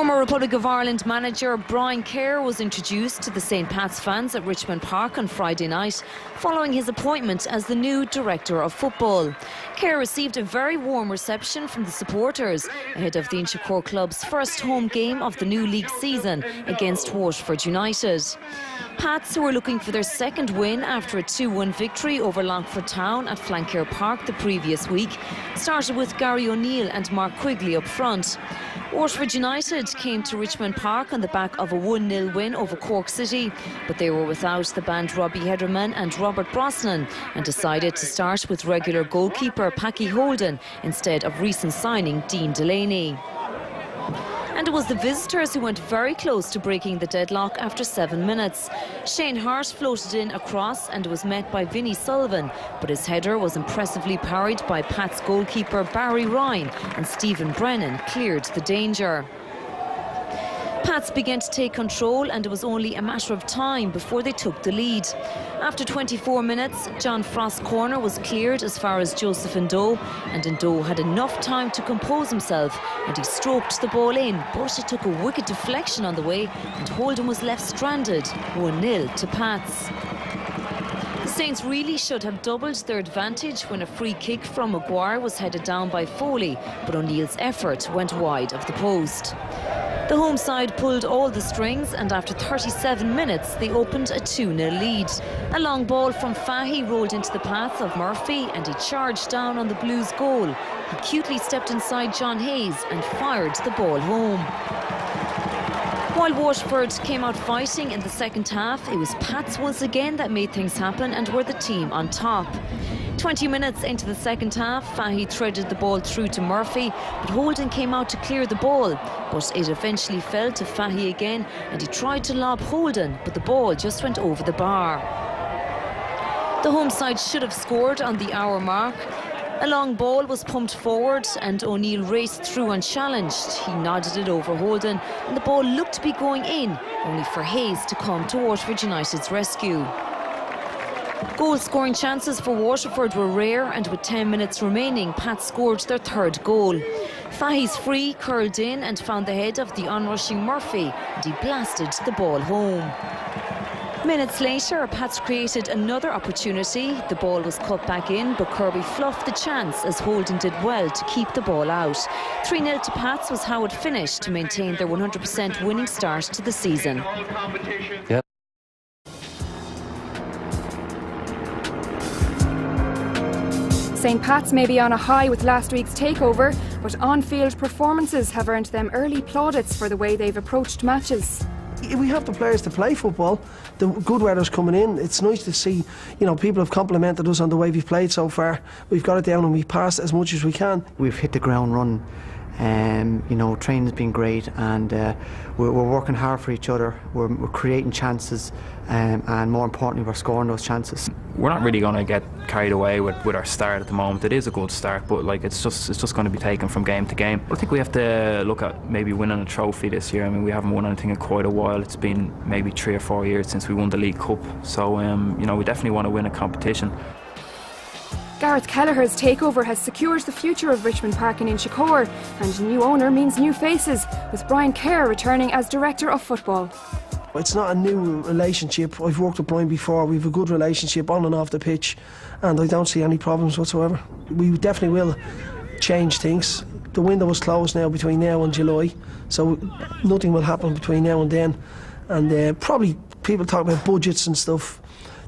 Former Republic of Ireland manager Brian Kerr was introduced to the St Pat's fans at Richmond Park on Friday night following his appointment as the new director of football. Kerr received a very warm reception from the supporters ahead of the Inchicore club's first home game of the new league season against Waterford United. Pats, who were looking for their second win after a 2-1 victory over Longford Town at Flanker Park the previous week, started with Gary O'Neill and Mark Quigley up front. Waterford United came to Richmond Park on the back of a 1-0 win over Cork City, but they were without the band Robbie Hederman and Robert Brosnan and decided to start with regular goalkeeper Packy Holden instead of recent signing Dean Delaney. And it was the visitors who went very close to breaking the deadlock after 7 minutes. Shane Hart floated in a cross and was met by Vinnie Sullivan, but his header was impressively parried by Pat's goalkeeper Barry Ryan, and Stephen Brennan cleared the danger. Pats began to take control, and it was only a matter of time before they took the lead. After 24 minutes, John Frost's corner was cleared as far as Joseph Ndo, and Ndo had enough time to compose himself, and he stroked the ball in, but it took a wicked deflection on the way, and Holden was left stranded, 1-0 to Pats. The Saints really should have doubled their advantage when a free kick from Maguire was headed down by Foley, but O'Neill's effort went wide of the post. The home side pulled all the strings, and after 37 minutes they opened a 2-0 lead. A long ball from FAI rolled into the path of Murphy and he charged down on the Blues' goal. He cutely stepped inside John Hayes and fired the ball home. While Waterford came out fighting in the second half, it was Pats once again that made things happen and were the team on top. 20 minutes into the second half, FAI threaded the ball through to Murphy, but Holden came out to clear the ball. But it eventually fell to FAI again, and he tried to lob Holden, but the ball just went over the bar. The home side should have scored on the hour mark. A long ball was pumped forward and O'Neill raced through unchallenged. He nodded it over Holden and the ball looked to be going in, only for Hayes to come to Waterford United's rescue. Goal-scoring chances for Waterford were rare, and with 10 minutes remaining, Pat scored their third goal. FAI's free curled in and found the head of the onrushing Murphy, and he blasted the ball home. Minutes later, Pats created another opportunity. The ball was cut back in, but Kirby fluffed the chance as Holden did well to keep the ball out. 3-0 to Pats was how it finished to maintain their 100% winning start to the season. Yeah. St Pat's may be on a high with last week's takeover, but on-field performances have earned them early plaudits for the way they've approached matches. We have the players to play football. The good weather's coming in. It's nice to see, people have complimented us on the way we've played so far. We've got it down and we've passed as much as we can. We've hit the ground running. Training's been great, and we're working hard for each other. We're creating chances, and more importantly, we're scoring those chances. We're not really going to get carried away with our start at the moment. It is a good start, but it's just going to be taken from game to game. I think we have to look at maybe winning a trophy this year. I mean, we haven't won anything in quite a while. It's been maybe 3 or 4 years since we won the League Cup. So we definitely want to win a competition. Gareth Kelleher's takeover has secured the future of Richmond Park in Inchicore, and new owner means new faces, with Brian Kerr returning as Director of Football. It's not a new relationship. I've worked with Brian before. We have a good relationship on and off the pitch, and I don't see any problems whatsoever. We definitely will change things. The window is closed now between now and July, so nothing will happen between now and then. And probably people talk about budgets and stuff.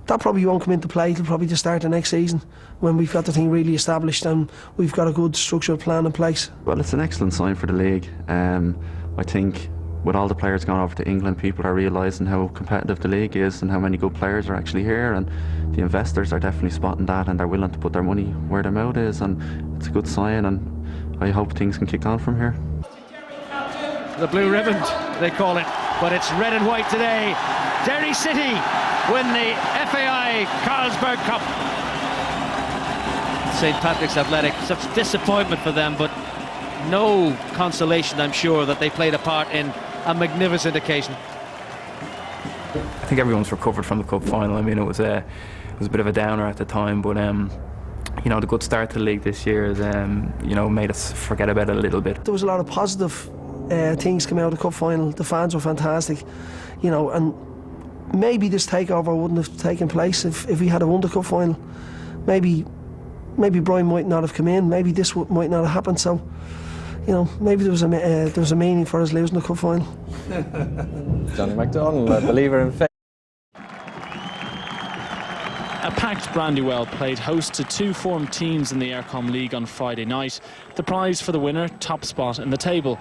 That probably won't come into play till probably the start of next season, when we've got the thing really established and we've got a good structural plan in place. Well, it's an excellent sign for the league. I think with all the players going over to England, people are realising how competitive the league is and how many good players are actually here, and the investors are definitely spotting that and they're willing to put their money where their mouth is, and it's a good sign, and I hope things can kick on from here. The blue ribbon, they call it, but it's red and white today. Derry City win the FAI Carlsberg Cup. St Patrick's Athletic, such disappointment for them, but no consolation, I'm sure, that they played a part in a magnificent occasion. I think everyone's recovered from the cup final. I mean, it was a bit of a downer at the time, but the good start to the league this year has made us forget about it a little bit. There was a lot of positive things came out of the cup final. The fans were fantastic, you know, and maybe this takeover wouldn't have taken place if we had won the cup final. Maybe Brian might not have come in. Maybe this might not have happened. So, you know, maybe there was a meaning for us losing the cup final. Johnny McDonald, a believer in faith. A packed Brandywell played host to two formed teams in the Aircom League on Friday night. The prize for the winner, top spot in the table.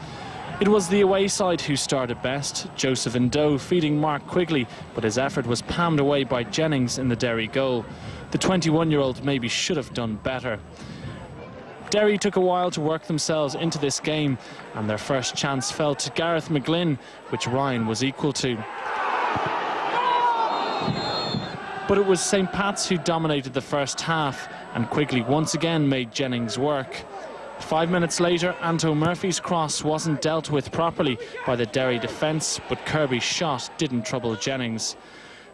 It was the away side who started best, Joseph Indoe feeding Mark Quigley, but his effort was palmed away by Jennings in the Derry goal. The 21-year-old maybe should have done better. Derry took a while to work themselves into this game, and their first chance fell to Gareth McGlynn, which Ryan was equal to. But it was St. Pat's who dominated the first half, and Quigley once again made Jennings work. 5 minutes later, Anto Murphy's cross wasn't dealt with properly by the Derry defence, but Kirby's shot didn't trouble Jennings.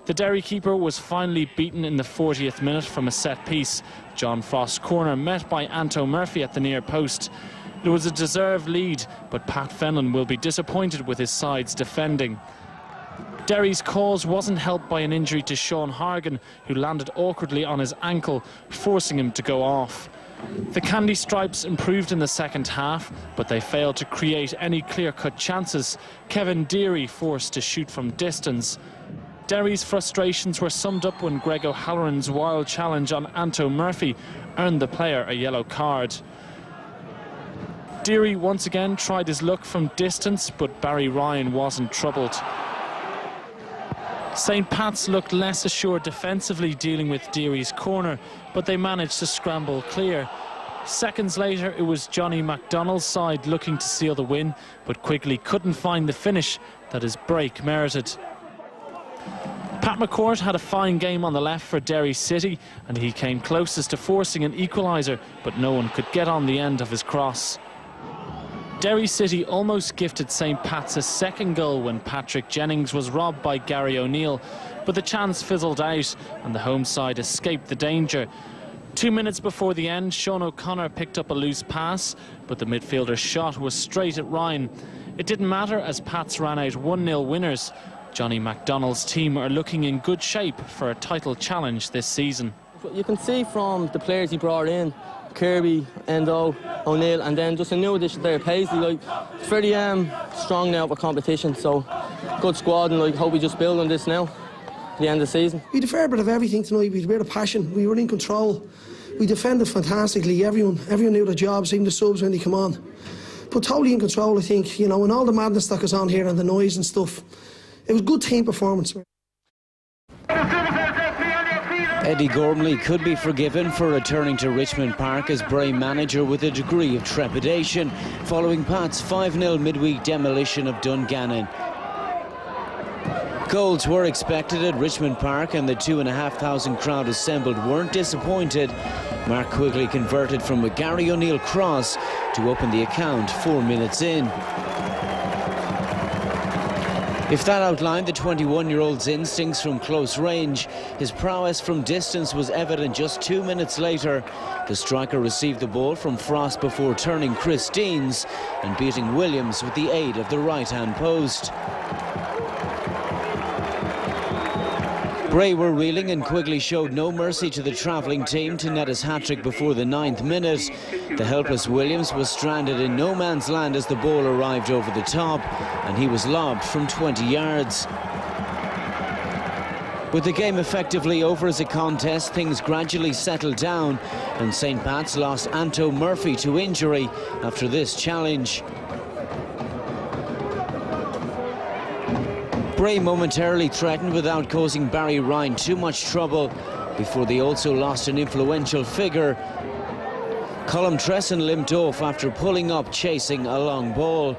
The Derry keeper was finally beaten in the 40th minute from a set piece. John Frost's corner met by Anto Murphy at the near post. It was a deserved lead, but Pat Fenlon will be disappointed with his side's defending. Derry's cause wasn't helped by an injury to Sean Hargan, who landed awkwardly on his ankle, forcing him to go off. The Candy Stripes improved in the second half, but they failed to create any clear-cut chances. Kevin Deary forced to shoot from distance. Derry's frustrations were summed up when Greg O'Halloran's wild challenge on Anto Murphy earned the player a yellow card. Deary once again tried his luck from distance, but Barry Ryan wasn't troubled. St. Pat's looked less assured defensively dealing with Deary's corner, but they managed to scramble clear. Seconds later, it was Johnny McDonald's side looking to seal the win, but Quigley couldn't find the finish that his break merited. Pat McCourt had a fine game on the left for Derry City, and he came closest to forcing an equaliser, but no one could get on the end of his cross. Derry City almost gifted St. Pat's a second goal when Patrick Jennings was robbed by Gary O'Neill, but the chance fizzled out and the home side escaped the danger. 2 minutes before the end, Sean O'Connor picked up a loose pass, but the midfielder's shot was straight at Ryan. It didn't matter as Pats ran out 1-0 winners. Johnny McDonald's team are looking in good shape for a title challenge this season. You can see from the players he brought in, Kirby, Endo, O'Neill, and then just a new addition there, Paisley. Like, it's very strong now for competition, so good squad, and hope we just build on this now at the end of the season. We had a fair bit of everything tonight. We had a bit of passion. We were in control. We defended fantastically. Everyone knew their jobs, even the subs when they come on. But totally in control, I think. You know, and all the madness that goes on here and the noise and stuff. It was a good team performance. Eddie Gormley could be forgiven for returning to Richmond Park as Bray manager with a degree of trepidation following Pat's 5-0 midweek demolition of Dungannon. Goals were expected at Richmond Park and the 2,500 crowd assembled weren't disappointed. Mark Quigley converted from a Gary O'Neill cross to open the account 4 minutes in. If that outlined the 21-year-old's instincts from close range, his prowess from distance was evident just 2 minutes later. The striker received the ball from Frost before turning Chris Deans and beating Williams with the aid of the right-hand post. Bray were reeling and Quigley showed no mercy to the travelling team to net his hat-trick before the 9th minute. The helpless Williams was stranded in no man's land as the ball arrived over the top and he was lobbed from 20 yards. With the game effectively over as a contest, things gradually settled down and St. Pat's lost Anto Murphy to injury after this challenge. Bray momentarily threatened without causing Barry Ryan too much trouble before they also lost an influential figure. Colm Tresson limped off after pulling up chasing a long ball.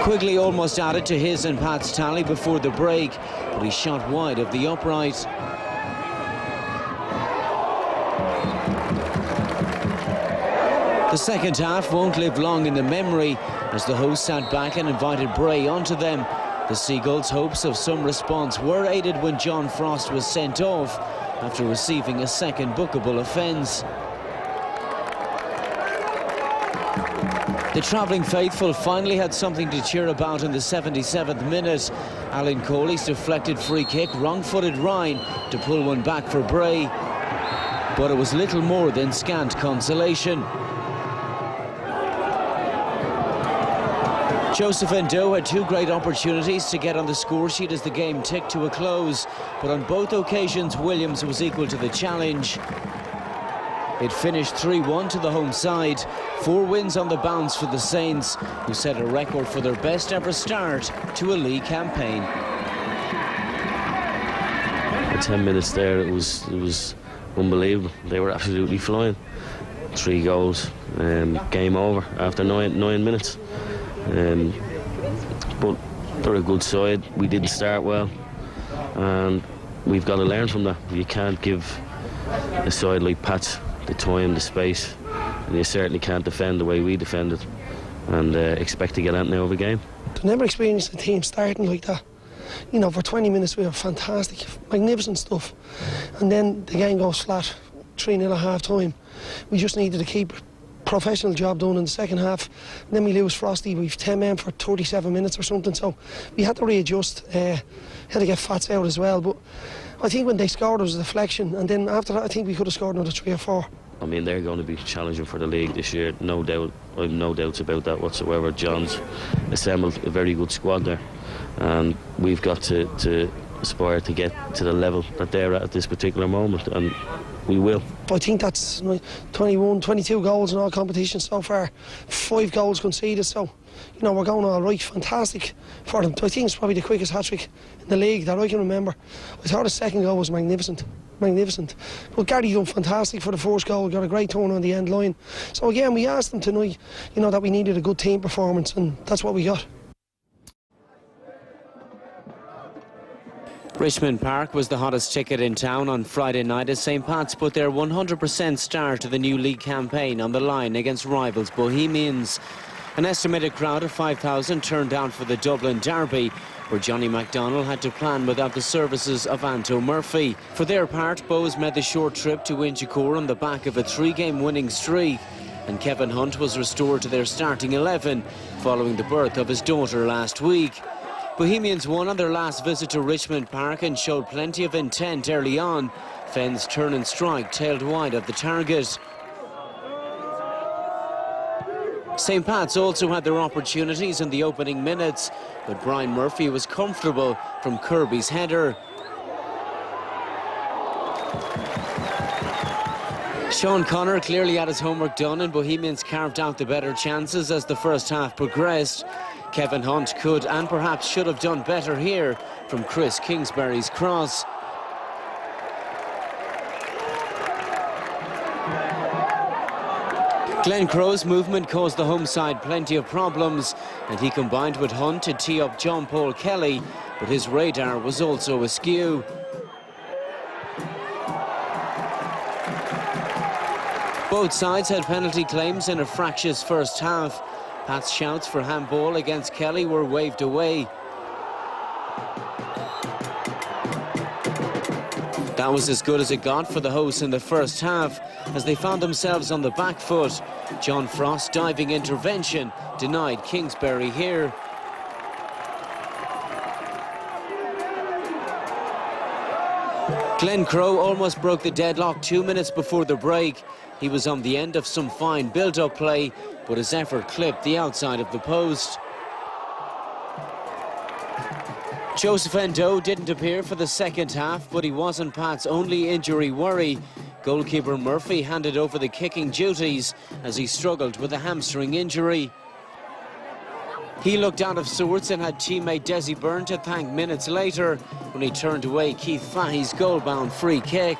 Quigley almost added to his and Pat's tally before the break, but he shot wide of the upright. The second half won't live long in the memory as the hosts sat back and invited Bray onto them. The Seagulls' hopes of some response were aided when John Frost was sent off after receiving a second bookable offence. The travelling faithful finally had something to cheer about in the 77th minute. Alan Coley's deflected free kick, wrong-footed Ryan to pull one back for Bray. But it was little more than scant consolation. Joseph Endo had two great opportunities to get on the score sheet as the game ticked to a close, but on both occasions Williams was equal to the challenge. It finished 3-1 to the home side. 4 wins on the bounce for the Saints, who set a record for their best ever start to a league campaign. The 10 minutes there, it was unbelievable. They were absolutely flying. 3 goals, game over after nine minutes. But they're a good side. We didn't start well, and we've got to learn from that. You can't give a side like Pats the time, the space, and you certainly can't defend the way we defended and expect to get anything out of a game. I've never experienced a team starting like that. You know, for 20 minutes we were fantastic, magnificent stuff, and then the game goes flat, 3-0 at half time. We just needed to keep professional job done in the second half. And then we lose Frosty. We've 10 men for 37 minutes or something, so we had to readjust. Had to get Fats out as well, but I think when they scored it was a deflection, and then after that I think we could have scored another 3 or 4. I mean, they're going to be challenging for the league this year, no doubt. I have no doubts about that whatsoever. John's assembled a very good squad there, and we've got to aspire to get to the level that they're at this particular moment, and we will. I think that's 21, 22 goals in all competitions so far, 5 goals conceded, so you know we're going all right. Fantastic for them. I think it's probably the quickest hat-trick in the league that I can remember. I thought the second goal was magnificent. But Gary done fantastic for the first goal, got a great turn on the end line. So again, we asked them tonight, you know, that we needed a good team performance, and that's what we got. Richmond Park was the hottest ticket in town on Friday night as St. Pat's put their 100% start to the new league campaign on the line against rivals Bohemians. An estimated crowd of 5,000 turned out for the Dublin Derby, where Johnny McDonnell had to plan without the services of Anto Murphy. For their part, Bows made the short trip to Inchicore on the back of a 3-game winning streak, and Kevin Hunt was restored to their starting 11 following the birth of his daughter last week. Bohemians won on their last visit to Richmond Park and showed plenty of intent early on. Fenn's turn and strike tailed wide of the target. St. Pat's also had their opportunities in the opening minutes, but Brian Murphy was comfortable from Kirby's header. Sean Connor clearly had his homework done, and Bohemians carved out the better chances as the first half progressed. Kevin Hunt could and perhaps should have done better here from Chris Kingsbury's cross. Glenn Crow's movement caused the home side plenty of problems, and he combined with Hunt to tee up John Paul Kelly, but his radar was also askew. Both sides had penalty claims in a fractious first half. Pat's shouts for handball against Kelly were waved away. That was as good as it got for the hosts in the first half, as they found themselves on the back foot. John Frost's diving intervention denied Kingsbury here. Glenn Crow almost broke the deadlock 2 minutes before the break. He was on the end of some fine build-up play, but his effort clipped the outside of the post. Joseph Endo didn't appear for the second half, but he wasn't Pat's only injury worry. Goalkeeper Murphy handed over the kicking duties as he struggled with a hamstring injury. He looked out of sorts and had teammate Desi Byrne to thank minutes later when he turned away Keith Fahey's goal-bound free kick.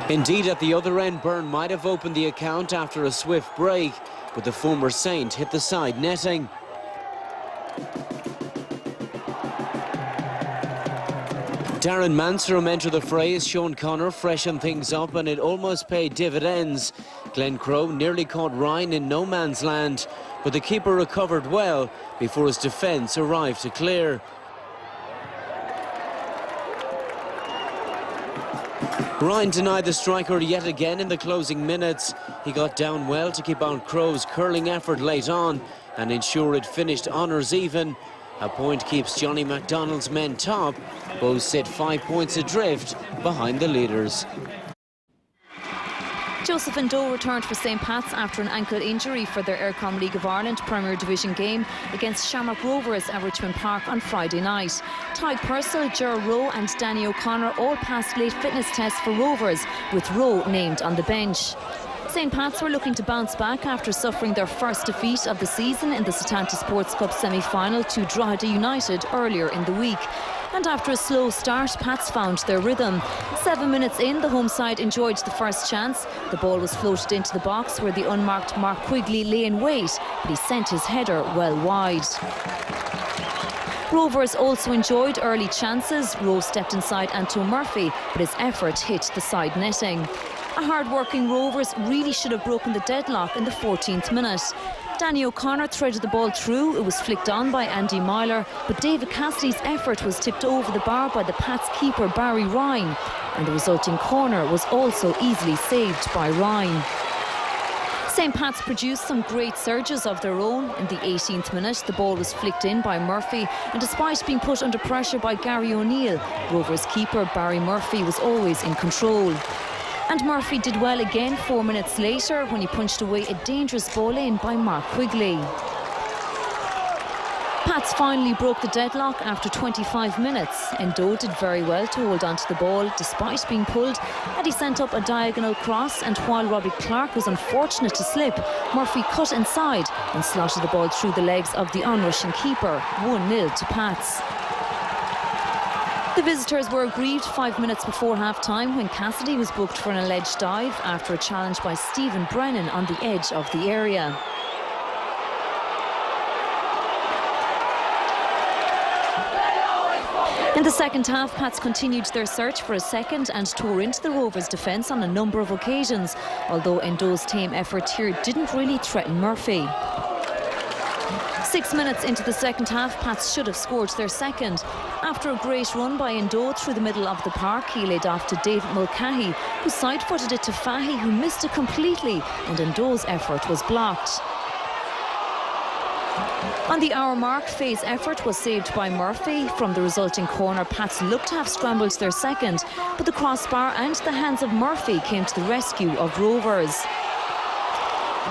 Indeed, at the other end, Byrne might have opened the account after a swift break, but the former Saint hit the side netting. Darren Manstrom entered the fray as Sean Connor freshened things up, and it almost paid dividends. Glenn Crow nearly caught Ryan in no man's land, but the keeper recovered well before his defence arrived to clear. Ryan denied the striker yet again in the closing minutes. He got down well to keep out Crowe's curling effort late on and ensure it finished honours even. A point keeps Johnny MacDonald's men top. Both sit 5 points adrift behind the leaders. Joseph Ndo returned for St Pat's after an ankle injury for their Aircom League of Ireland Premier Division game against Shamrock Rovers at Richmond Park on Friday night. Tadhg Purcell, Ger Rowe and Danny O'Connor all passed late fitness tests for Rovers, with Rowe named on the bench. St Pat's were looking to bounce back after suffering their first defeat of the season in the Setanta Sports Cup semi-final to Drogheda United earlier in the week. And after a slow start, Pats found their rhythm. 7 minutes in, the home side enjoyed the first chance. The ball was floated into the box where the unmarked Mark Quigley lay in wait, but he sent his header well wide. Rovers also enjoyed early chances. Rowe stepped inside Anto Murphy, but his effort hit the side netting. A hard-working Rovers really should have broken the deadlock in the 14th minute. Danny O'Connor threaded the ball through. It was flicked on by Andy Myler, but David Cassidy's effort was tipped over the bar by the Pats keeper Barry Ryan, and the resulting corner was also easily saved by Ryan. St Pat's produced some great surges of their own. In the 18th minute, the ball was flicked in by Murphy, and despite being put under pressure by Gary O'Neill, Rovers keeper Barry Murphy was always in control. And Murphy did well again 4 minutes later when he punched away a dangerous ball in by Mark Quigley. Pats finally broke the deadlock after 25 minutes. Ndo did very well to hold on to the ball despite being pulled, and he sent up a diagonal cross, and while Robbie Clark was unfortunate to slip, Murphy cut inside and slotted the ball through the legs of the onrushing keeper. 1-0 to Pats. The visitors were aggrieved 5 minutes before half-time when Cassidy was booked for an alleged dive after a challenge by Stephen Brennan on the edge of the area. In the second half, Pats continued their search for a second and tore into the Rovers' defence on a number of occasions, although Ndo's tame effort here didn't really threaten Murphy. 6 minutes into the second half, Pats should have scored their second. After a great run by Ndo through the middle of the park, he laid off to David Mulcahy, who side-footed it to Fahy, who missed it completely, and Ndo's effort was blocked. On the hour mark, Faye's effort was saved by Murphy. From the resulting corner, Pats looked to have scrambled their second, but the crossbar and the hands of Murphy came to the rescue of Rovers.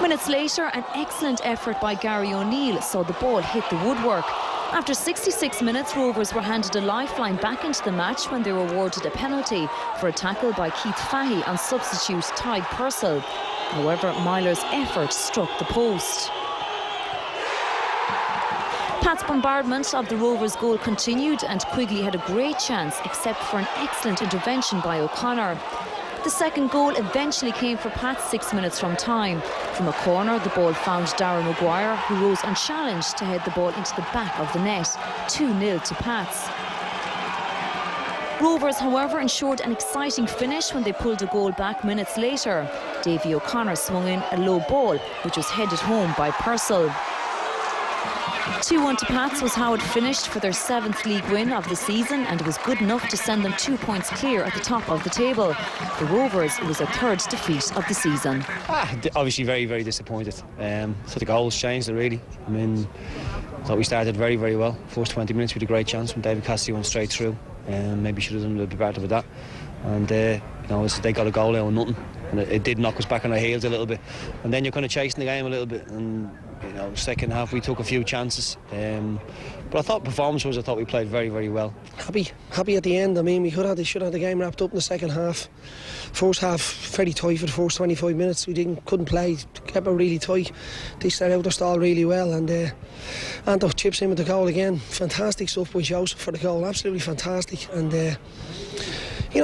Minutes later, an excellent effort by Gary O'Neill saw the ball hit the woodwork. After 66 minutes, Rovers were handed a lifeline back into the match when they were awarded a penalty for a tackle by Keith Fahy on substitute Tadhg Purcell. However, Myler's effort struck the post. Pat's bombardment of the Rovers' goal continued, and Quigley had a great chance except for an excellent intervention by O'Connor. The second goal eventually came for Pats 6 minutes from time. From a corner, the ball found Darren Maguire, who rose unchallenged to head the ball into the back of the net. 2-0 to Pats. Rovers, however, ensured an exciting finish when they pulled a goal back minutes later. Davy O'Connor swung in a low ball, which was headed home by Purcell. 2-1 to Pats was how it finished for their 7th league win of the season, and it was good enough to send them 2 points clear at the top of the table. The Rovers, it was their 3rd defeat of the season. Obviously very, very disappointed. So the goals changed it really. I mean, I thought we started very, very well. First 20 minutes we had a great chance when David Cassidy went straight through. Maybe should have done a little bit better with that. And they got a goal out of nothing, and it did knock us back on our heels a little bit. And then you're kind of chasing the game a little bit, and second half we took a few chances. But I thought performance-wise, I thought we played very, very well. Happy at the end. I mean, we should have had the game wrapped up in the second half. First half very tight for the first 25 minutes. Couldn't play, kept it really tight. They started out their stall really well, and Anto chips in with the goal again. Fantastic stuff by Joseph for the goal, absolutely fantastic. And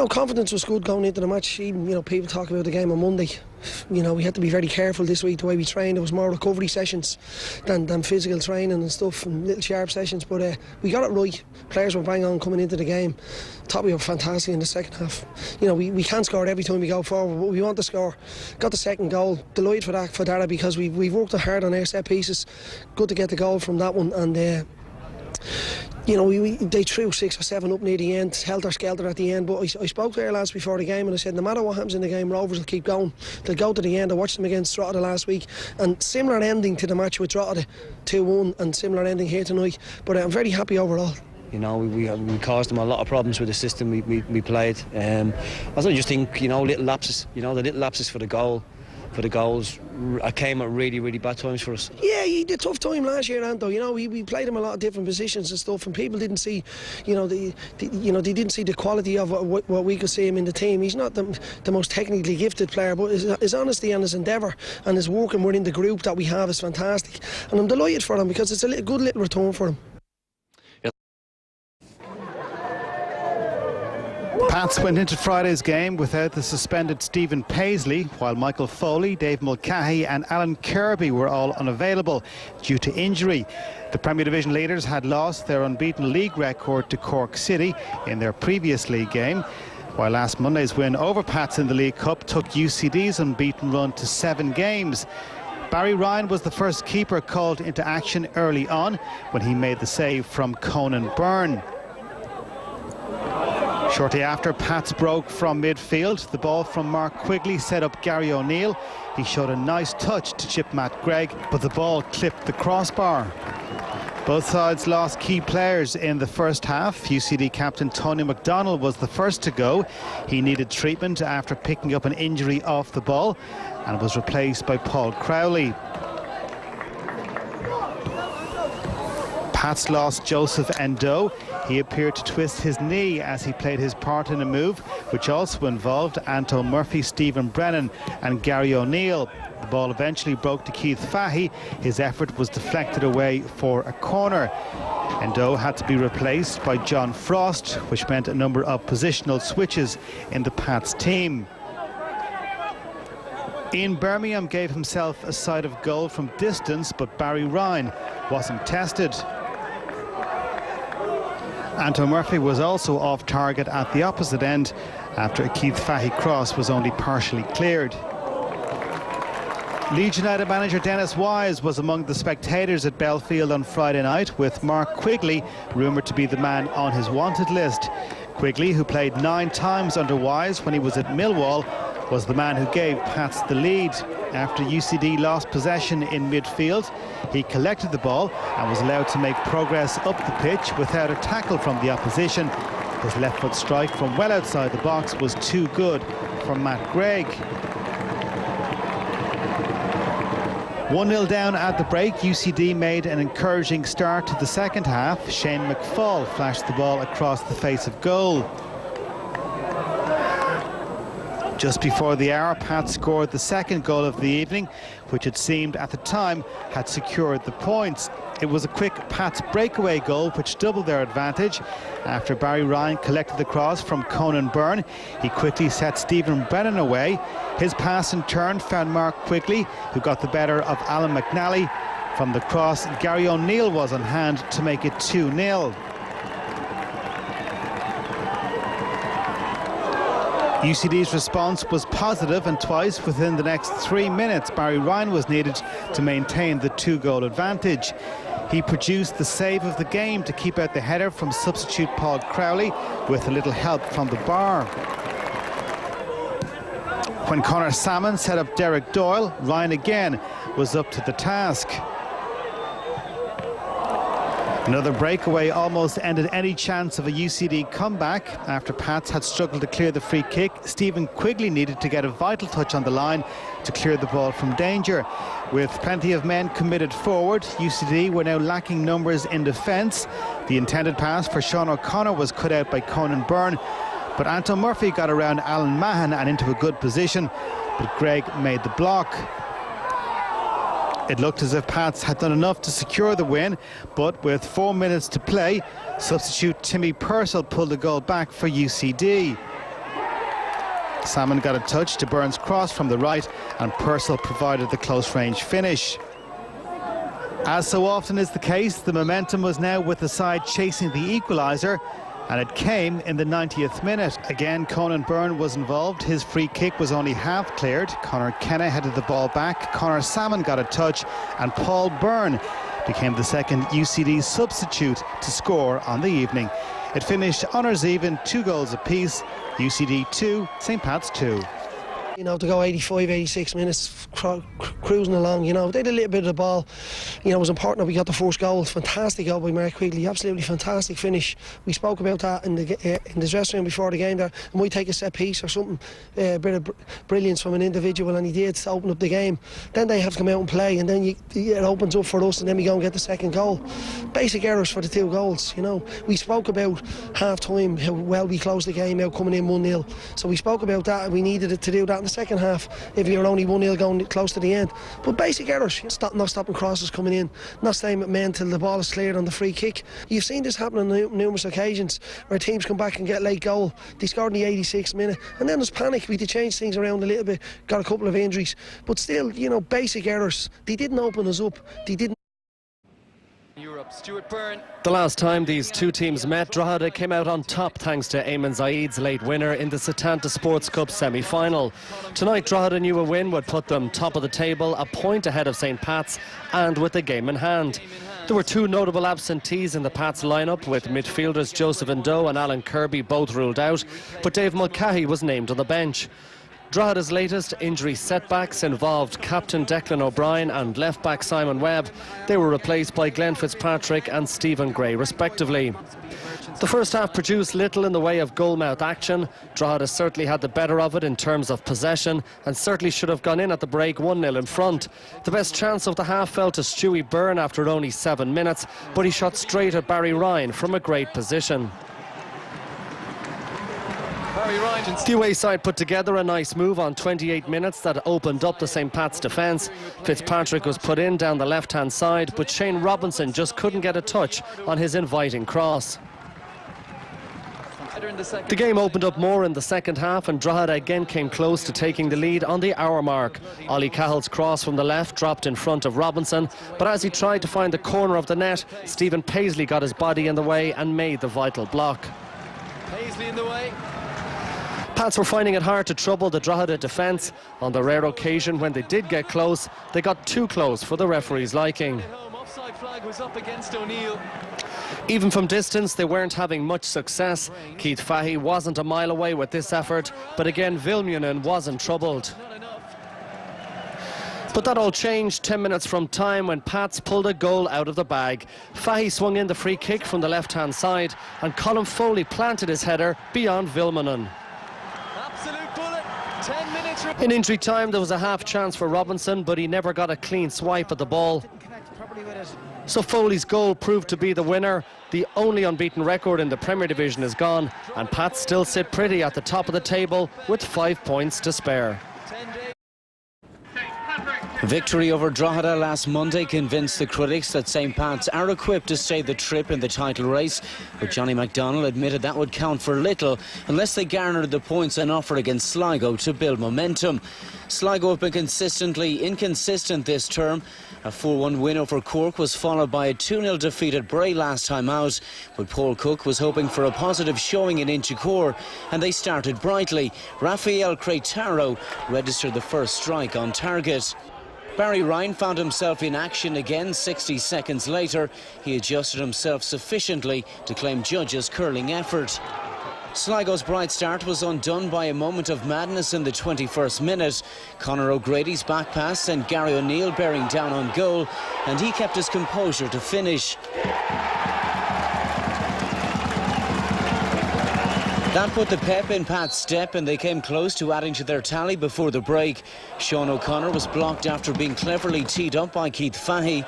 confidence was good going into the match. Even, people talk about the game on Monday. We had to be very careful this week the way we trained. It was more recovery sessions than physical training and stuff, and little sharp sessions. But we got it right. Players were bang on coming into the game. Thought we were fantastic in the second half. We can't score every time we go forward, but we want to score. Got the second goal. Delighted for that because we've worked hard on our set pieces. Good to get the goal from that one, and You know, they threw 6 or 7 up near the end, helter-skelter at the end, but I spoke to their lads before the game and I said no matter what happens in the game, Rovers will keep going. They'll go to the end. I watched them against Drogheda last week, and similar ending to the match with Drogheda, 2-1, and similar ending here tonight, but I'm very happy overall. You know, we caused them a lot of problems with the system we played. I just think, you know, little lapses, you know, the little lapses for the goals came at really, really bad times for us. Yeah, he did a tough time last year, Anto. You know, we played him a lot of different positions and stuff, and people didn't see, you know, they didn't see the quality of what we could see him in the team. He's not the most technically gifted player, but his honesty and his endeavour and his working within the group that we have is fantastic, and I'm delighted for him because it's a good little return for him. Pats went into Friday's game without the suspended Stephen Paisley, while Michael Foley, Dave Mulcahy and Alan Kirby were all unavailable due to injury. The Premier Division leaders had lost their unbeaten league record to Cork City in their previous league game, while last Monday's win over Pats in the League Cup took UCD's unbeaten run to 7 games. Barry Ryan was the first keeper called into action early on when he made the save from Conan Byrne. Shortly after, Pats broke from midfield. The ball from Mark Quigley set up Gary O'Neill. He showed a nice touch to chip Matt Gregg, but the ball clipped the crossbar. Both sides lost key players in the first half. UCD captain Tony McDonald was the first to go. He needed treatment after picking up an injury off the ball and was replaced by Paul Crowley. Pats lost Joseph Endo. He appeared to twist his knee as he played his part in a move which also involved Anto Murphy, Stephen Brennan and Gary O'Neill. The ball eventually broke to Keith Fahey. His effort was deflected away for a corner. Endo had to be replaced by John Frost, which meant a number of positional switches in the Pats team. Ian Birmingham gave himself a sight of goal from distance, but Barry Ryan wasn't tested. Anto Murphy was also off target at the opposite end after a Keith Fahey cross was only partially cleared. Leeds United manager Dennis Wise was among the spectators at Belfield on Friday night, with Mark Quigley rumoured to be the man on his wanted list. Quigley, who played 9 times under Wise when he was at Millwall, was the man who gave Pats the lead. After UCD lost possession in midfield, he collected the ball and was allowed to make progress up the pitch without a tackle from the opposition. His left foot strike from well outside the box was too good for Matt Gregg. 1-0 down at the break, UCD made an encouraging start to the second half. Shane McFall flashed the ball across the face of goal. Just before the hour, Pat scored the second goal of the evening, which it seemed at the time had secured the points. It was a quick Pat's breakaway goal which doubled their advantage. After Barry Ryan collected the cross from Conan Byrne, he quickly set Stephen Brennan away. His pass in turn found Mark Quigley, who got the better of Alan McNally. From the cross, Gary O'Neill was on hand to make it 2-0. UCD's response was positive, and twice within the next 3 minutes Barry Ryan was needed to maintain the 2-goal advantage. He produced the save of the game to keep out the header from substitute Paul Crowley with a little help from the bar. When Conor Salmon set up Derek Doyle, Ryan again was up to the task. Another breakaway almost ended any chance of a UCD comeback. After Pats had struggled to clear the free kick, Stephen Quigley needed to get a vital touch on the line to clear the ball from danger. With plenty of men committed forward, UCD were now lacking numbers in defence. The intended pass for Sean O'Connor was cut out by Conan Byrne, but Anto Murphy got around Alan Mahan and into a good position, but Gregg made the block. It looked as if Pats had done enough to secure the win, but with 4 minutes to play, substitute Timmy Purcell pulled the goal back for UCD. Salmon got a touch to Byrne's cross from the right, and Purcell provided the close-range finish. As so often is the case, the momentum was now with the side chasing the equaliser, and it came in the 90th minute. Again, Conan Byrne was involved. His free kick was only half cleared. Conor Kenna headed the ball back. Conor Salmon got a touch, and Paul Byrne became the second UCD substitute to score on the evening. It finished honours even, 2 goals apiece. UCD 2, St Pat's 2. You know, to go 85, 86 minutes cruising along, you know, they had a little bit of the ball. You know, it was important that we got the first goal. Fantastic goal by Mark Quigley, absolutely fantastic finish. We spoke about that in the dressing room before the game there. And we take a set piece or something, a bit of brilliance from an individual, and he did to open up the game. Then they have to come out and play, and then it opens up for us, and then we go and get the second goal. Basic errors for the 2 goals, you know. We spoke about half-time, how well we closed the game out coming in 1-0. So we spoke about that, and we needed it to do that in the second half if you're only 1-0 going close to the end. But basic errors, not stopping crosses coming in, not staying with men till the ball is cleared on the free kick. You've seen this happen on numerous occasions where teams come back and get late goal. They scored in the 86th minute, and then there's panic. We had to change things around a little bit, got a couple of injuries, but still, you know, basic errors. They didn't open us up. They didn't. The last time these two teams met, Drogheda came out on top thanks to Eamon Zaid's late winner in the Setanta Sports Cup semi-final. Tonight, Drogheda knew a win would put them top of the table, a point ahead of St Pat's, and with the game in hand. There were 2 notable absentees in the Pats lineup, with midfielders Joseph Ndoe and Alan Kirby both ruled out, but Dave Mulcahy was named on the bench. Drogheda's latest injury setbacks involved captain Declan O'Brien and left-back Simon Webb. They were replaced by Glenn Fitzpatrick and Stephen Gray, respectively. The first half produced little in the way of goalmouth action. Drogheda certainly had the better of it in terms of possession and certainly should have gone in at the break 1-0 in front. The best chance of the half fell to Stewie Byrne after only 7 minutes, but he shot straight at Barry Ryan from a great position. The away side put together a nice move on 28 minutes that opened up the St Pat's defence. Fitzpatrick was put in down the left-hand side, but Shane Robinson just couldn't get a touch on his inviting cross. The game opened up more in the second half, and Drogheda again came close to taking the lead on the hour mark. Ollie Cahill's cross from the left dropped in front of Robinson, but as he tried to find the corner of the net, Stephen Paisley got his body in the way and made the vital block. Paisley in the way. Pats were finding it hard to trouble the Drogheda defence. On the rare occasion when they did get close, they got too close for the referee's liking. Offside flag was up against O'Neill. Even from distance, they weren't having much success. Keith Fahey wasn't a mile away with this effort, but again Vilmunen wasn't troubled. But that all changed 10 minutes from time when Pats pulled a goal out of the bag. Fahey swung in the free kick from the left-hand side, and Colin Foley planted his header beyond Vilmunen. In injury time, there was a half chance for Robinson, but he never got a clean swipe at the ball. So Foley's goal proved to be the winner. The only unbeaten record in the Premier Division is gone, and Pats still sit pretty at the top of the table with 5 points to spare. Victory over Drogheda last Monday convinced the critics that St Pat's are equipped to stay the trip in the title race, but Johnny McDonnell admitted that would count for little unless they garnered the points on offer against Sligo to build momentum. Sligo have been consistently inconsistent this term. A 4-1 win over Cork was followed by a 2-0 defeat at Bray last time out, but Paul Cook was hoping for a positive showing in Inchicore, and they started brightly. Rafael Cretaro registered the first strike on target. Barry Ryan found himself in action again 60 seconds later. He adjusted himself sufficiently to claim judges' curling effort. Sligo's bright start was undone by a moment of madness in the 21st minute. Conor O'Grady's back pass sent Gary O'Neill bearing down on goal, and he kept his composure to finish. That put the pep in Pat's step, and they came close to adding to their tally before the break. Sean O'Connor was blocked after being cleverly teed up by Keith Fahey.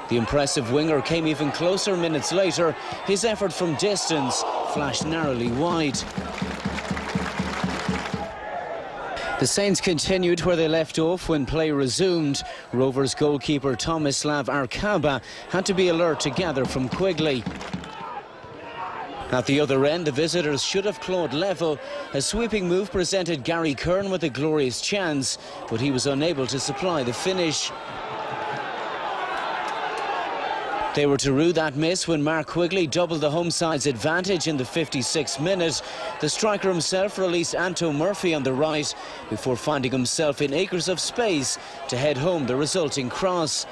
The impressive winger came even closer minutes later. His effort from distance flashed narrowly wide. The Saints continued where they left off when play resumed. Rovers goalkeeper Tomislav Arkaba had to be alert to gather from Quigley. At the other end, the visitors should have clawed level. A sweeping move presented Gary Kern with a glorious chance, but he was unable to supply the finish. They were to rue that miss when Mark Quigley doubled the home side's advantage in the 56th minute. The striker himself released Anto Murphy on the right before finding himself in acres of space to head home the resulting cross.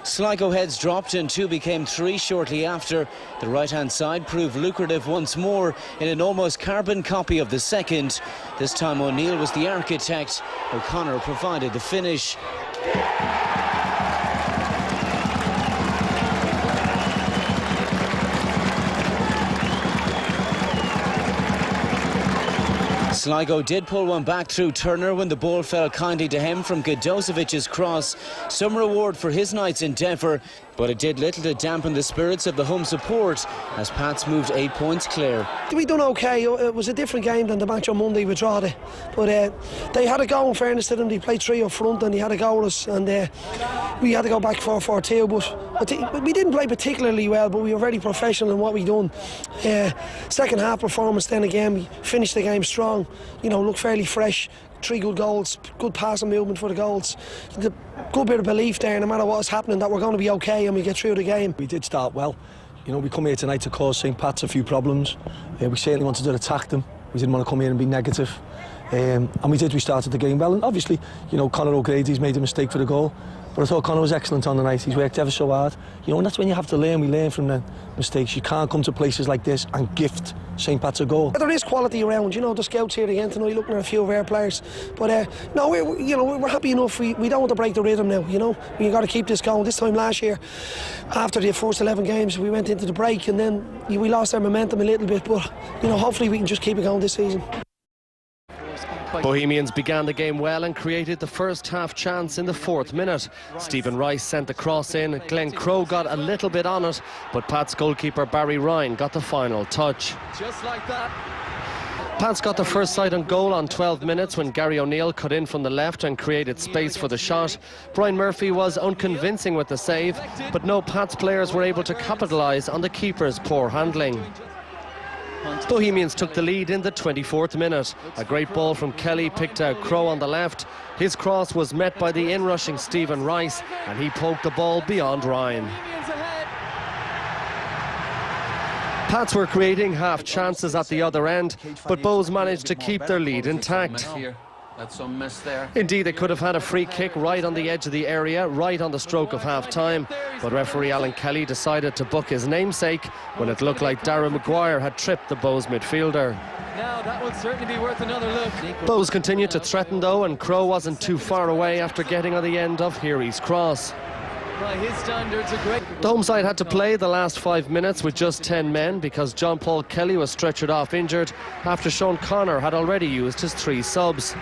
Sligo heads dropped and 2 became 3 shortly after. The right-hand side proved lucrative once more in an almost carbon copy of the second. This time O'Neill was the architect. O'Connor provided the finish. Sligo did pull one back through Turner when the ball fell kindly to him from Godosevic's cross. Some reward for his night's endeavour, but it did little to dampen the spirits of the home support as Pats moved 8 points clear. We done okay. It was a different game than the match on Monday with Drogheda, but they had a go. In fairness to them, they played 3 up front and they had a go at us, and we had to go back 4-4-2. But we didn't play particularly well, but we were very professional in what we done. Second half performance, then again we finished the game strong. You know, looked fairly fresh. 3 good goals, good passing movement for the goals. The good bit of belief there, no matter what is happening, that we're going to be okay and we get through the game. We did start well. You know, we come here tonight to cause St Pat's a few problems. We certainly wanted to attack them. We didn't want to come here and be negative. And we started the game well. And obviously, you know, Conor O'Grady's made a mistake for the goal. But I thought Conor was excellent on the night. He's worked ever so hard. You know, and that's when you have to learn. We learn from the mistakes. You can't come to places like this and gift St Pat's a goal. There is quality around. You know, the scouts here again tonight looking at a few of our players. But no, we're happy enough. We don't want to break the rhythm now. You know, we got to keep this going. This time last year, after the first 11 games, we went into the break and then we lost our momentum a little bit. But you know, hopefully we can just keep it going this season. Bohemians began the game well and created the first half chance in the 4th minute. Stephen Rice sent the cross in. Glenn Crowe got a little bit on it, but Pat's goalkeeper Barry Ryan got the final touch. Just like that. Pats got the first sight on goal on 12 minutes when Gary O'Neill cut in from the left and created space for the shot. Brian Murphy was unconvincing with the save, but no Pats players were able to capitalise on the keeper's poor handling. Bohemians took the lead in the 24th minute. A great ball from Kelly picked out Crowe on the left. His cross was met by the in-rushing Stephen Rice and he poked the ball beyond Ryan. Pats were creating half chances at the other end, but Bows managed to keep their lead intact. That's some miss there. Indeed, they could have had a free kick right on the edge of the area, right on the stroke of half-time. But referee Alan Kelly decided to book his namesake when it looked like Darren Maguire had tripped the Bows midfielder. Now that will certainly be worth another look. Bows continued to threaten though, and Crowe wasn't too far away after getting on the end of Heary's cross. By his standards, a great... The home side had to play the last 5 minutes with just 10 men because John Paul Kelly was stretchered off injured after Sean Connor had already used his 3 subs.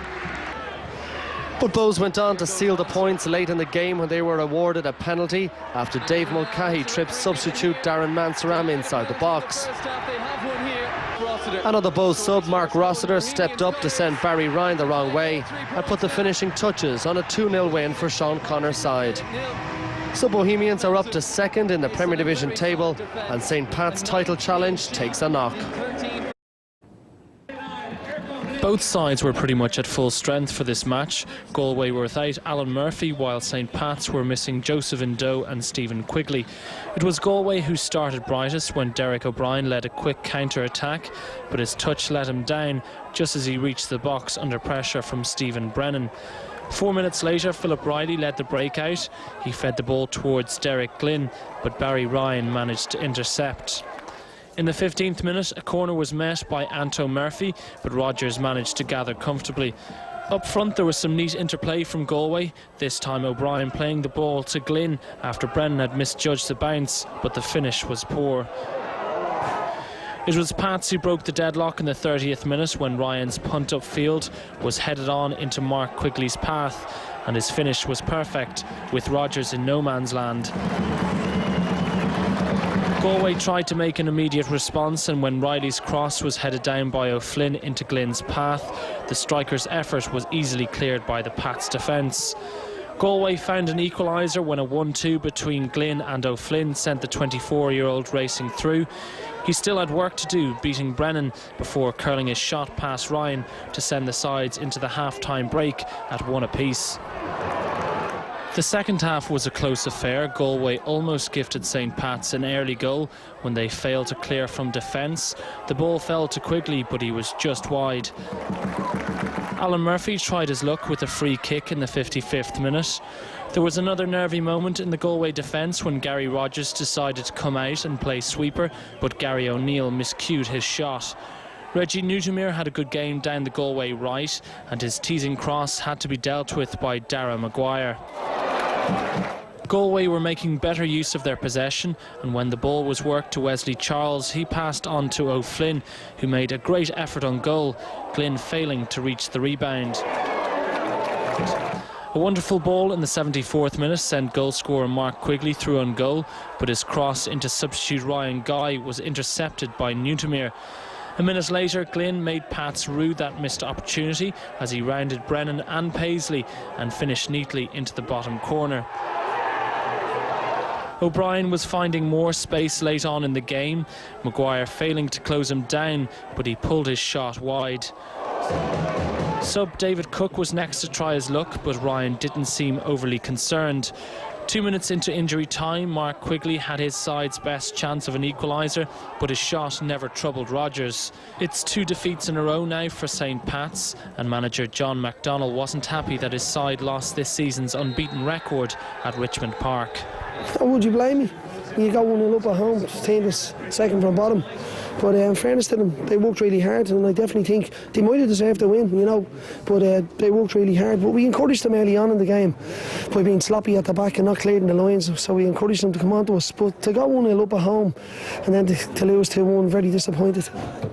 But Bows went on to seal the points late in the game when they were awarded a penalty after Dave Mulcahy tripped substitute Darren Mansaram inside the box. Another Bows sub, Mark Rossiter, stepped up to send Barry Ryan the wrong way and put the finishing touches on a 2-0 win for Sean Connor's side. So Bohemians are up to 2nd in the Premier Division table and St Pat's title challenge takes a knock. Both sides were pretty much at full strength for this match. Galway were without Alan Murphy, while St Pat's were missing Joseph Indoe and Stephen Quigley. It was Galway who started brightest when Derek O'Brien led a quick counter-attack, but his touch let him down just as he reached the box under pressure from Stephen Brennan. 4 minutes later, Philip Riley led the breakout. He fed the ball towards Derek Glynn, but Barry Ryan managed to intercept. In the 15th minute, a corner was met by Anto Murphy, but Rogers managed to gather comfortably. Up front, there was some neat interplay from Galway, this time O'Brien playing the ball to Glynn after Brennan had misjudged the bounce, but the finish was poor. It was Pats who broke the deadlock in the 30th minute when Ryan's punt upfield was headed on into Mark Quigley's path, and his finish was perfect, with Rogers in no man's land. Galway tried to make an immediate response, and when Riley's cross was headed down by O'Flynn into Glynn's path, the striker's effort was easily cleared by the Pats defence. Galway found an equaliser when a 1-2 between Glynn and O'Flynn sent the 24-year-old racing through. He still had work to do, beating Brennan before curling his shot past Ryan to send the sides into the half-time break at 1 apiece. The second half was a close affair. Galway almost gifted St Pat's an early goal when they failed to clear from defence. The ball fell to Quigley, but he was just wide. Alan Murphy tried his luck with a free kick in the 55th minute. There was another nervy moment in the Galway defence when Gary Rogers decided to come out and play sweeper, but Gary O'Neill miscued his shot. Reggie Newtomere had a good game down the Galway right, and his teasing cross had to be dealt with by Dara Maguire. Galway were making better use of their possession, and when the ball was worked to Wesley Charles, he passed on to O'Flynn, who made a great effort on goal, Glynn failing to reach the rebound. A wonderful ball in the 74th minute sent goalscorer Mark Quigley through on goal, but his cross into substitute Ryan Guy was intercepted by Newtomere. A minute later, Glynn made Pats rue that missed opportunity as he rounded Brennan and Paisley and finished neatly into the bottom corner. O'Brien was finding more space late on in the game, Maguire failing to close him down, but he pulled his shot wide. Sub David Cook was next to try his luck, but Ryan didn't seem overly concerned. 2 minutes into injury time, Mark Quigley had his side's best chance of an equaliser, but his shot never troubled Rogers. It's 2 defeats in a row now for St Pat's, and manager John McDonnell wasn't happy that his side lost this season's unbeaten record at Richmond Park. How would you blame me? You go 1-0 up at home, the team is second from bottom. But in fairness to them, they worked really hard, and I definitely think they might have deserved the win, you know. But they worked really hard. But we encouraged them early on in the game by being sloppy at the back and not clearing the lines. So we encouraged them to come on to us. But to go 1-0 up at home and then to lose 2-1, very disappointed.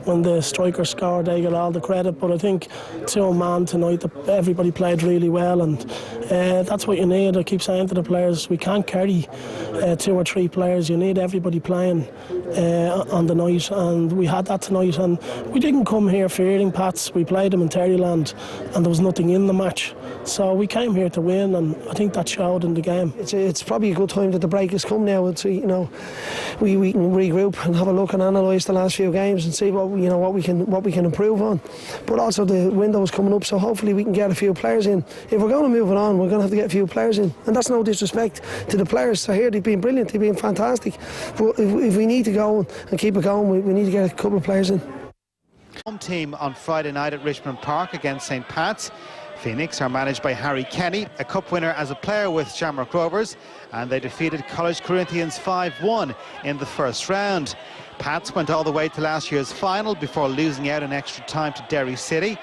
When the strikers scored, they got all the credit. But I think 2-man tonight, everybody played really well, and that's what you need. I keep saying to the players, we can't carry 2 or 3 players. You need everybody playing on the night. And we had that tonight, and we didn't come here fearing Pats. We played them in Terryland and there was nothing in the match, so we came here to win, and I think that showed in the game. It's probably a good time that the break has come now. It's, you know, we can regroup and have a look and analyse the last few games and see what we can improve on. But also the window is coming up, so hopefully we can get a few players in. If we're going to move it on, we're going to have to get a few players in, and that's no disrespect to the players. I hear they've been brilliant, they've been fantastic, but if we need to go and keep it going, we need to get a couple of players in. Home team on Friday night at Richmond Park against St Pat's. Phoenix are managed by Harry Kenny, a cup winner as a player with Shamrock Rovers, and they defeated College Corinthians 5-1 in the first round. Pats went all the way to last year's final before losing out in extra time to Derry City.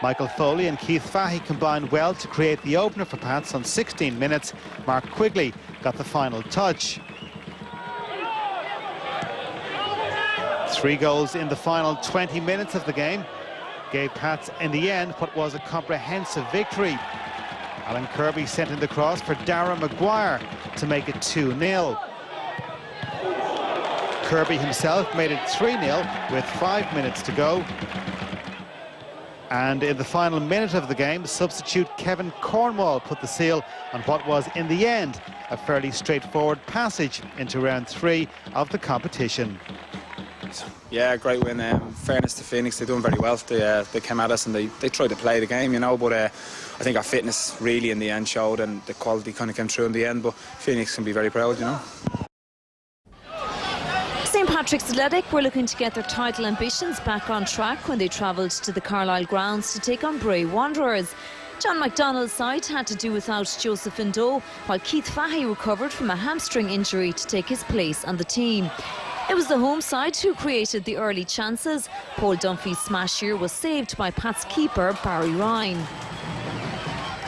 Michael Foley and Keith Fahey combined well to create the opener for Pats on 16 minutes. Mark Quigley got the final touch. 3 goals in the final 20 minutes of the game gave Pats in the end what was a comprehensive victory. Alan Kirby sent in the cross for Dara Maguire to make it 2-0. Kirby himself made it 3-0 with 5 minutes to go. And in the final minute of the game, substitute Kevin Cornwall put the seal on what was in the end a fairly straightforward passage into round 3 of the competition. Yeah, great win. Fairness to Phoenix, they're doing very well. They came at us and they tried to play the game, you know, but I think our fitness really in the end showed, and the quality kind of came through in the end, but Phoenix can be very proud, you know. St Patrick's Athletic were looking to get their title ambitions back on track when they travelled to the Carlisle grounds to take on Bray Wanderers. John McDonnell's side had to do without Joseph Indo, while Keith Fahey recovered from a hamstring injury to take his place on the team. It was the home side who created the early chances. Paul Dunphy's smash here was saved by Pat's keeper Barry Ryan.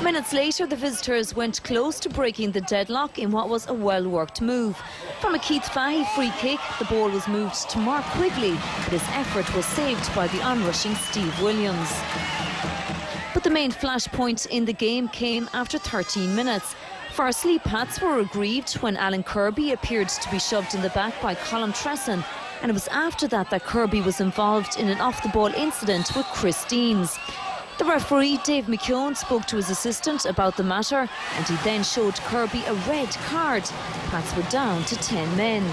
Minutes later, the visitors went close to breaking the deadlock in what was a well-worked move. From a Keith Fahey free kick, the ball was moved to Mark Quigley, but his effort was saved by the onrushing Steve Williams. But the main flashpoint in the game came after 13 minutes. Firstly, Pats were aggrieved when Alan Kirby appeared to be shoved in the back by Colin Tresson, and it was after that Kirby was involved in an off-the-ball incident with Chris Deans. The referee, Dave McKeown, spoke to his assistant about the matter, and he then showed Kirby a red card. Pats were down to 10 men.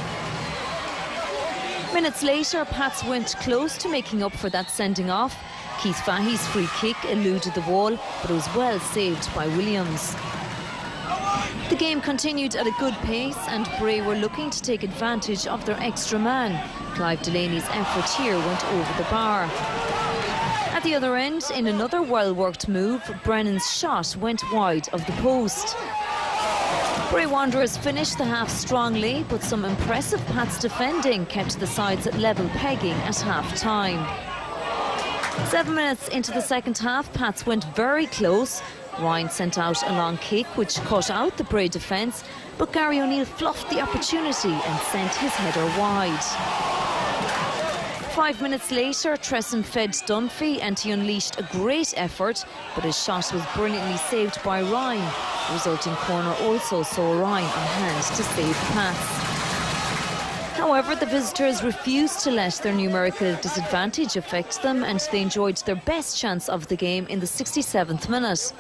Minutes later, Pats went close to making up for that sending off. Keith Fahey's free kick eluded the wall, but it was well saved by Williams. The game continued at a good pace, and Bray were looking to take advantage of their extra man. Clive Delaney's effort here went over the bar. At the other end, in another well-worked move, Brennan's shot went wide of the post. Bray Wanderers finished the half strongly, but some impressive Pats defending kept the sides at level pegging at half-time. 7 minutes into the second half, Pats went very close. Ryan sent out a long kick which cut out the Bray defence, but Gary O'Neill fluffed the opportunity and sent his header wide. 5 minutes later, Tresson fed Dunphy and he unleashed a great effort, but his shot was brilliantly saved by Ryan. The resulting corner also saw Ryan on hand to save Pats. However, the visitors refused to let their numerical disadvantage affect them, and they enjoyed their best chance of the game in the 67th minute.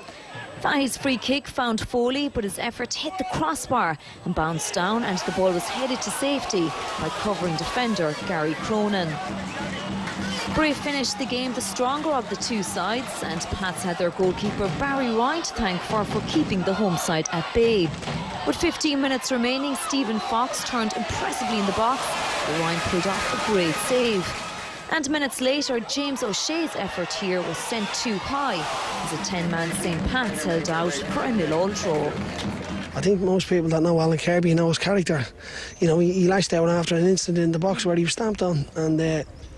FAI's free kick found Foley, but his effort hit the crossbar and bounced down, and the ball was headed to safety by covering defender Gary Cronin. Bray finished the game the stronger of the two sides, and Pats had their goalkeeper Barry Ryan to thank for keeping the home side at bay. With 15 minutes remaining, Stephen Fox turned impressively in the box, but Ryan pulled off a great save. And minutes later, James O'Shea's effort here was sent too high as a 10-man St. Pat's held out for a 0-0 draw. I think most people that know Alan Kirby know his character. You know, he lashed out after an incident in the box where he was stamped on, and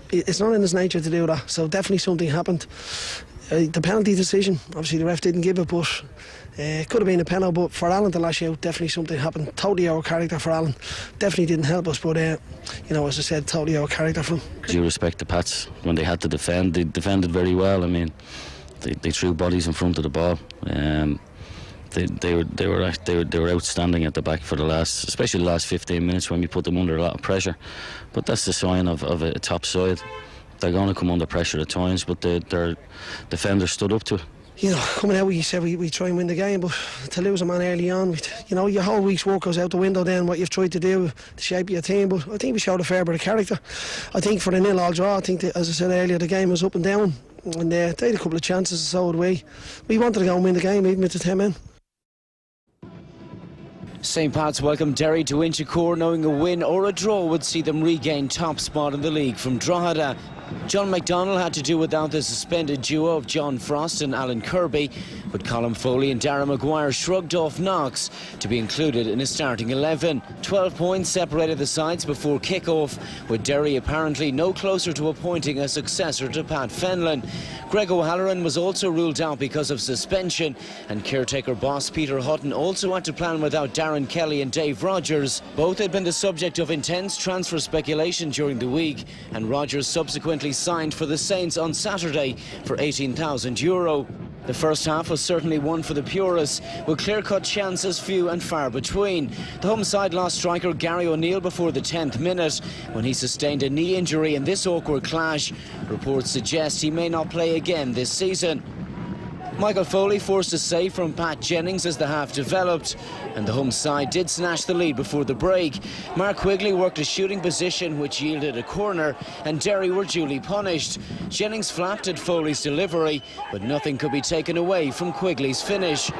it's not in his nature to do that, so definitely something happened. The penalty decision, obviously the ref didn't give it, but it could have been a penalty, but for Alan to lash out, definitely something happened. Totally our character for Alan. Definitely didn't help us, but you know, as I said, totally our character for him. Do you respect the Pats when they had to defend? They defended very well. I mean, they threw bodies in front of the ball. They were outstanding at the back for especially the last 15 minutes when we put them under a lot of pressure. But that's the sign of a top side. They're going to come under pressure at times, but their defenders stood up to it. You know, coming out, we said we try and win the game, but to lose a man early on, you know, your whole week's work goes out the window then, what you've tried to do to shape your team. But I think we showed a fair bit of character. I think for the 0-0 draw, I think that, as I said earlier, the game was up and down, and they had a couple of chances, and so did we. We wanted to go and win the game, even with the 10 men. St. Pat's welcome Derry to Inchicore, knowing a win or a draw would see them regain top spot in the league from Drogheda. John McDonnell had to do without the suspended duo of John Frost and Alan Kirby, but Colin Foley and Darragh Maguire shrugged off knocks to be included in a starting 11. 12 points separated the sides before kick-off, with Derry apparently no closer to appointing a successor to Pat Fenlon. Greg O'Halloran was also ruled out because of suspension, and caretaker boss Peter Hutton also had to plan without Darren Kelly and Dave Rogers. Both had been the subject of intense transfer speculation during the week, and Rogers subsequently signed for the Saints on Saturday for €18,000. The first half was certainly one for the purists, with clear-cut chances few and far between. The home side lost striker Gary O'Neill before the 10th minute when he sustained a knee injury in this awkward clash. Reports suggest he may not play again this season. Michael Foley forced a save from Pat Jennings as the half developed, and the home side did snatch the lead before the break. Mark Quigley worked a shooting position which yielded a corner, and Derry were duly punished. Jennings flapped at Foley's delivery, but nothing could be taken away from Quigley's finish.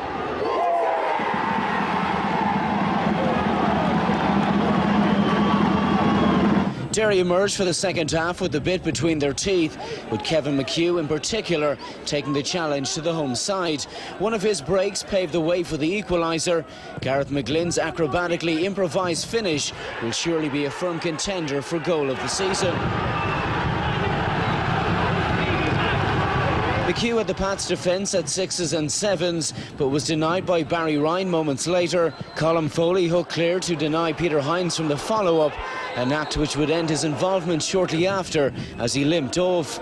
Derry emerged for the second half with the bit between their teeth, with Kevin McHugh in particular taking the challenge to the home side. One of his breaks paved the way for the equaliser. Gareth McGlynn's acrobatically improvised finish will surely be a firm contender for goal of the season. McHugh had the Pats' defence at 6s and 7s, but was denied by Barry Ryan moments later. Colin Foley hooked clear to deny Peter Hines from the follow-up, an act which would end his involvement shortly after as he limped off.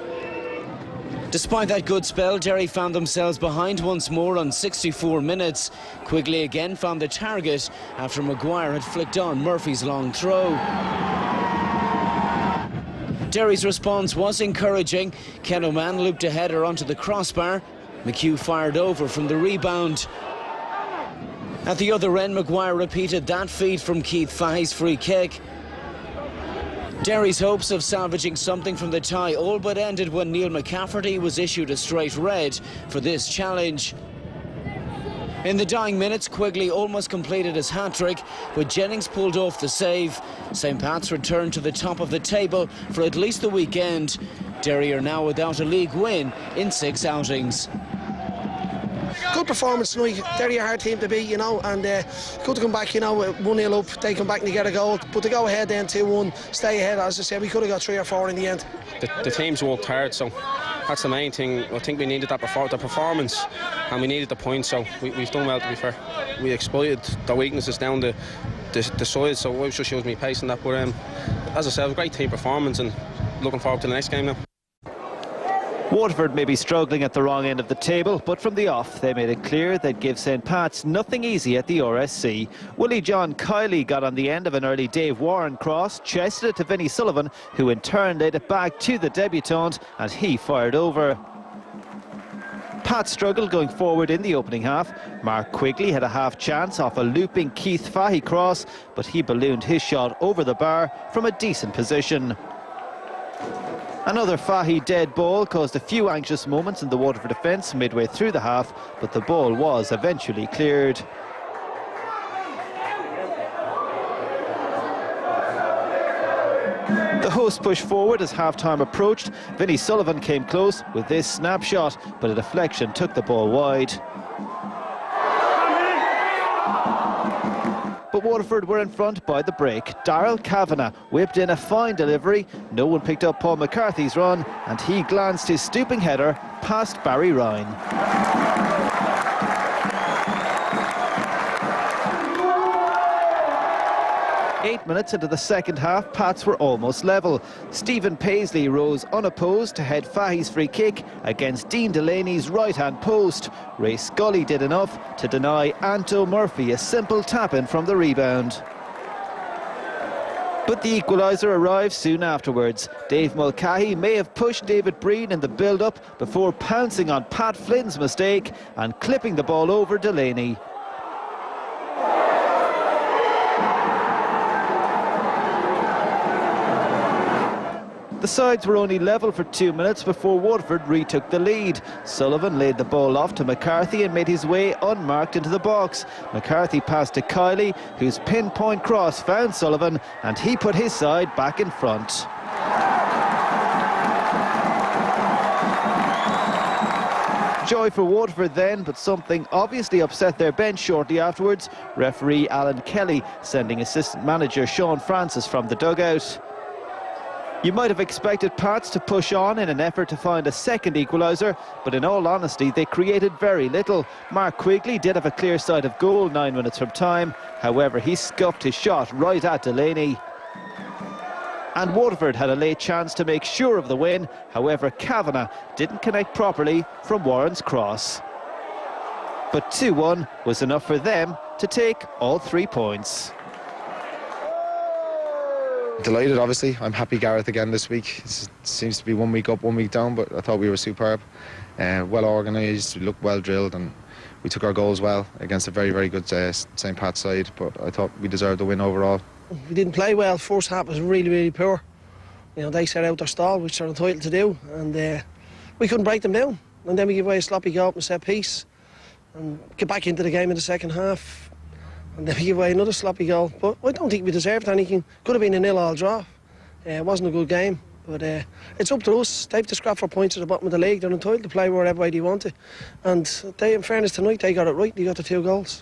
Despite that good spell, Derry found themselves behind once more on 64 minutes. Quigley again found the target after Maguire had flicked on Murphy's long throw. Derry's response was encouraging. Ken O'Man looped a header onto the crossbar. McHugh fired over from the rebound. At the other end, Maguire repeated that feat from Keith Fahey's free kick. Derry's hopes of salvaging something from the tie all but ended when Neil McCafferty was issued a straight red for this challenge. In the dying minutes, Quigley almost completed his hat-trick, but Jennings pulled off the save. St. Pat's returned to the top of the table for at least the weekend. Derry are now without a league win in 6 outings. Good good performance tonight. They're a hard team to beat, you know, and good to come back, you know, 1-0 up. They come back and they get a goal. But to go ahead then 2-1, stay ahead, as I said, we could have got 3 or 4 in the end. The team's worked hard, so that's the main thing. I think we needed that the performance, and we needed the points, so we've done well, to be fair. We exploited the weaknesses down the side, so it just shows me pace in that. But as I said, it was a great team performance, and looking forward to the next game now. Waterford may be struggling at the wrong end of the table, but from the off they made it clear they'd give St Pat's nothing easy at the RSC. Willie John Kiley got on the end of an early Dave Warren cross, chested it to Vinnie Sullivan, who in turn laid it back to the debutant, and he fired over. Pat struggled going forward in the opening half. Mark Quigley had a half chance off a looping Keith Fahey cross, but he ballooned his shot over the bar from a decent position. Another Fahey dead ball caused a few anxious moments in the Waterford defence midway through the half, but the ball was eventually cleared. The hosts pushed forward as half-time approached. Vinnie Sullivan came close with this snapshot, but a deflection took the ball wide. But Waterford were in front by the break. Darrell Kavanagh whipped in a fine delivery. No one picked up Paul McCarthy's run, and he glanced his stooping header past Barry Ryan. 8 minutes into the second half, Pats were almost level. Stephen Paisley rose unopposed to head Fahey's free kick against Dean Delaney's right-hand post. Ray Scully did enough to deny Anto Murphy a simple tap-in from the rebound. But the equaliser arrived soon afterwards. Dave Mulcahy may have pushed David Breen in the build-up before pouncing on Pat Flynn's mistake and clipping the ball over Delaney. The sides were only level for 2 minutes before Waterford retook the lead. Sullivan laid the ball off to McCarthy and made his way unmarked into the box. McCarthy passed to Kiley, whose pinpoint cross found Sullivan, and he put his side back in front. Joy for Waterford then, but something obviously upset their bench shortly afterwards. Referee Alan Kelly sending assistant manager Sean Francis from the dugout. You might have expected Pats to push on in an effort to find a second equaliser, but in all honesty they created very little. Mark Quigley did have a clear sight of goal 9 minutes from time, however he scuffed his shot right at Delaney. And Waterford had a late chance to make sure of the win, however Kavanagh didn't connect properly from Warren's cross. But 2-1 was enough for them to take all 3 points. Delighted, obviously. I'm happy Gareth again this week. It seems to be 1 week up, 1 week down, but I thought we were superb. Well organised, we looked well drilled, and we took our goals well against a very, very good St Pat's side, but I thought we deserved the win overall. We didn't play well. First half was really, really poor. You know, they set out their stall, which they're entitled to do, and we couldn't break them down. And then we gave away a sloppy goal from set piece and get back into the game in the second half. And then we give away another sloppy goal. But I don't think we deserved anything. Could have been a 0-0 draw. It wasn't a good game. But it's up to us. They have to scrap for points at the bottom of the league. They're entitled to play wherever way they want to. And they, in fairness tonight, they got it right. They got the 2 goals.